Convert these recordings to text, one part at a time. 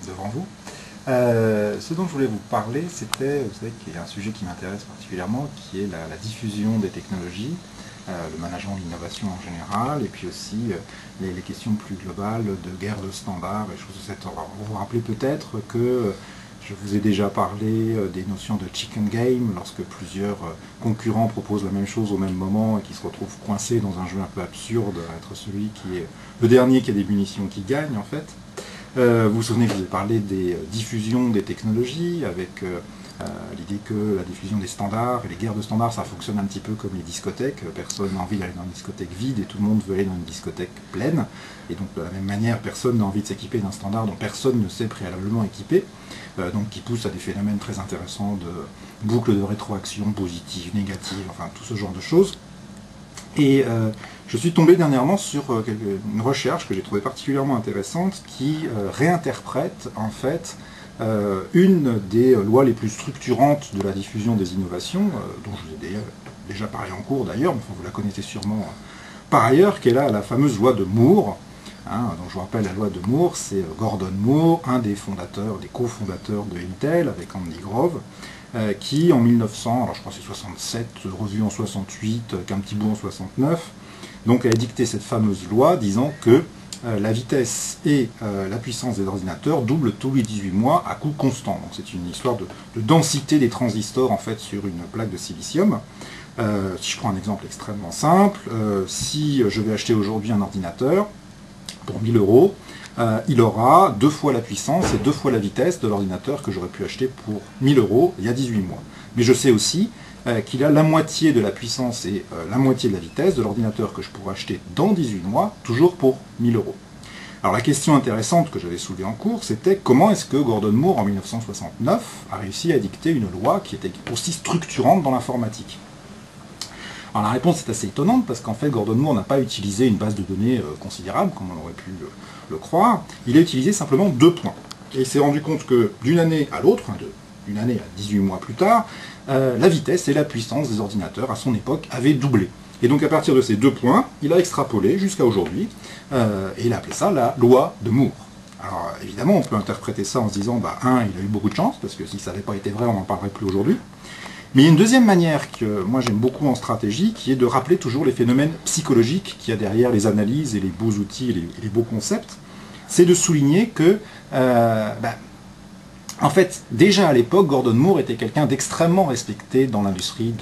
devant vous. Ce dont je voulais vous parler, c'était, vous savez, qu'il y a un sujet qui m'intéresse particulièrement, qui est la diffusion des technologies, le management de l'innovation en général, et puis aussi les questions plus globales de guerre de standards et choses de cet ordre. Vous vous rappelez peut-être que je vous ai déjà parlé des notions de chicken game, lorsque plusieurs concurrents proposent la même chose au même moment et qui se retrouvent coincés dans un jeu un peu absurde, à être celui qui est le dernier qui a des munitions qui gagne en fait. Vous vous souvenez que je vous ai parlé des diffusions des technologies, avec l'idée que la diffusion des standards et les guerres de standards, ça fonctionne un petit peu comme les discothèques. Personne n'a envie d'aller dans une discothèque vide et tout le monde veut aller dans une discothèque pleine. Et donc de la même manière, personne n'a envie de s'équiper d'un standard dont personne ne s'est préalablement équipé. Donc qui pousse à des phénomènes très intéressants de boucles de rétroaction positives, négatives, enfin tout ce genre de choses. Et je suis tombé dernièrement sur une recherche que j'ai trouvée particulièrement intéressante qui réinterprète en fait une des lois les plus structurantes de la diffusion des innovations, dont je vous ai déjà parlé en cours d'ailleurs, mais enfin, vous la connaissez sûrement par ailleurs, qui est la fameuse loi de Moore. Donc je vous rappelle, la loi de Moore, c'est Gordon Moore, un des fondateurs, des cofondateurs de Intel, avec Andy Grove, qui en 1900, alors je crois que c'est 67, revu en 68, qu'un petit bout en 69, donc a édicté cette fameuse loi disant que la vitesse et la puissance des ordinateurs doublent tous les 18 mois à coût constant. Donc c'est une histoire de densité des transistors en fait sur une plaque de silicium. Si je prends un exemple extrêmement simple, si je vais acheter aujourd'hui un ordinateur pour 1000 euros, il aura 2 fois la puissance et 2 fois la vitesse de l'ordinateur que j'aurais pu acheter pour 1000 euros il y a 18 mois. Mais je sais aussi qu'il a la moitié de la puissance et la moitié de la vitesse de l'ordinateur que je pourrais acheter dans 18 mois, toujours pour 1000 euros. Alors la question intéressante que j'avais soulevée en cours, c'était comment est-ce que Gordon Moore, en 1969, a réussi à dicter une loi qui était aussi structurante dans l'informatique. Alors la réponse est assez étonnante parce qu'en fait Gordon Moore n'a pas utilisé une base de données considérable comme on aurait pu le croire, il a utilisé simplement 2 points. Et il s'est rendu compte que d'une année à l'autre, d'une année à 18 mois plus tard, la vitesse et la puissance des ordinateurs à son époque avaient doublé. Et donc à partir de ces 2 points, il a extrapolé jusqu'à aujourd'hui, et il a appelé ça la loi de Moore. Alors évidemment on peut interpréter ça en se disant, il a eu beaucoup de chance, parce que si ça n'avait pas été vrai on n'en parlerait plus aujourd'hui. Mais il y a une deuxième manière que moi j'aime beaucoup en stratégie, qui est de rappeler toujours les phénomènes psychologiques qu'il y a derrière les analyses et les beaux outils et les beaux concepts. C'est de souligner que, en fait, déjà à l'époque, Gordon Moore était quelqu'un d'extrêmement respecté dans l'industrie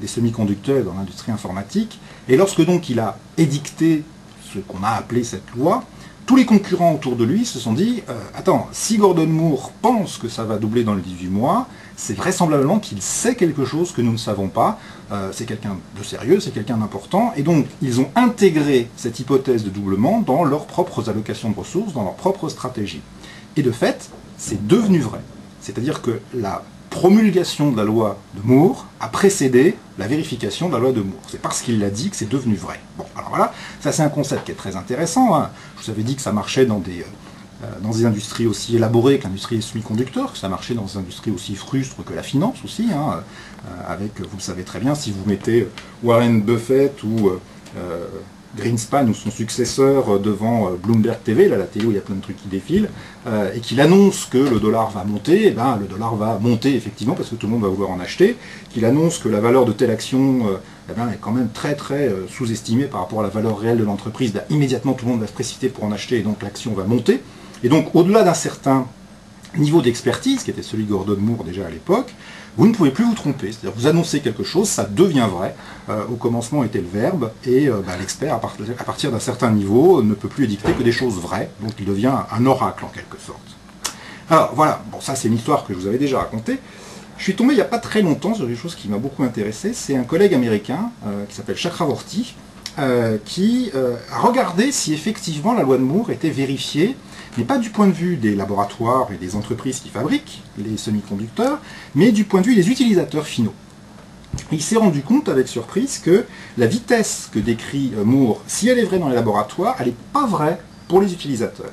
des semi-conducteurs et dans l'industrie informatique. Et lorsque donc il a édicté ce qu'on a appelé cette loi, tous les concurrents autour de lui se sont dit attends, si Gordon Moore pense que ça va doubler dans les 18 mois, c'est vraisemblablement qu'il sait quelque chose que nous ne savons pas, c'est quelqu'un de sérieux, c'est quelqu'un d'important, et donc ils ont intégré cette hypothèse de doublement dans leurs propres allocations de ressources, dans leur propre stratégie. Et de fait, c'est devenu vrai. C'est-à-dire que la promulgation de la loi de Moore a précédé la vérification de la loi de Moore. C'est parce qu'il l'a dit que c'est devenu vrai. Bon, alors voilà, ça c'est un concept qui est très intéressant. Je vous avais dit que ça marchait dans des industries aussi élaborées que l'industrie des semi-conducteurs, que ça marchait dans des industries aussi frustres que la finance aussi, avec, vous le savez très bien, si vous mettez Warren Buffett ou Greenspan ou son successeur devant Bloomberg TV, là, la télé où il y a plein de trucs qui défilent, et qu'il annonce que le dollar va monter, le dollar va monter effectivement parce que tout le monde va vouloir en acheter, qu'il annonce que la valeur de telle action est quand même très très sous-estimée par rapport à la valeur réelle de l'entreprise, immédiatement tout le monde va se précipiter pour en acheter et donc l'action va monter. Et donc au-delà d'un certain niveau d'expertise, qui était celui de Gordon Moore déjà à l'époque, vous ne pouvez plus vous tromper. C'est-à-dire vous annoncez quelque chose, ça devient vrai. Au commencement était le verbe, et l'expert, à partir d'un certain niveau, ne peut plus édicter que des choses vraies, donc il devient un oracle en quelque sorte. Alors voilà, bon ça c'est une histoire que je vous avais déjà racontée. Je suis tombé il n'y a pas très longtemps sur quelque chose qui m'a beaucoup intéressé, c'est un collègue américain qui s'appelle Chakravorty, qui a regardé si effectivement la loi de Moore était vérifiée, mais pas du point de vue des laboratoires et des entreprises qui fabriquent les semi-conducteurs, mais du point de vue des utilisateurs finaux. Et il s'est rendu compte avec surprise que la vitesse que décrit Moore, si elle est vraie dans les laboratoires, elle n'est pas vraie pour les utilisateurs.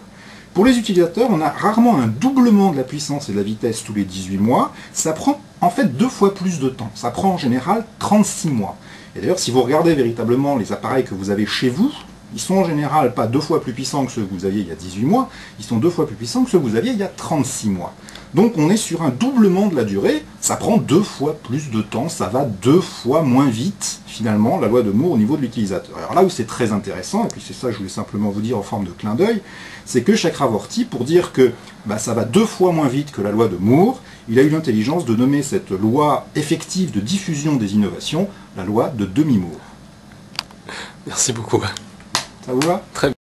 Pour les utilisateurs, on a rarement un doublement de la puissance et de la vitesse tous les 18 mois, ça prend en fait 2 fois plus de temps, ça prend en général 36 mois. Et d'ailleurs, si vous regardez véritablement les appareils que vous avez chez vous, Ils sont en général pas 2 fois plus puissants que ceux que vous aviez il y a 18 mois, ils sont 2 fois plus puissants que ceux que vous aviez il y a 36 mois. Donc on est sur un doublement de la durée, ça prend 2 fois plus de temps, ça va 2 fois moins vite, finalement, la loi de Moore au niveau de l'utilisateur. Alors là où c'est très intéressant, et puis c'est ça que je voulais simplement vous dire en forme de clin d'œil, c'est que Chakravorty, pour dire que ça va 2 fois moins vite que la loi de Moore, il a eu l'intelligence de nommer cette loi effective de diffusion des innovations, la loi de demi-Moore. Merci beaucoup. Ça vous va ? Très bien.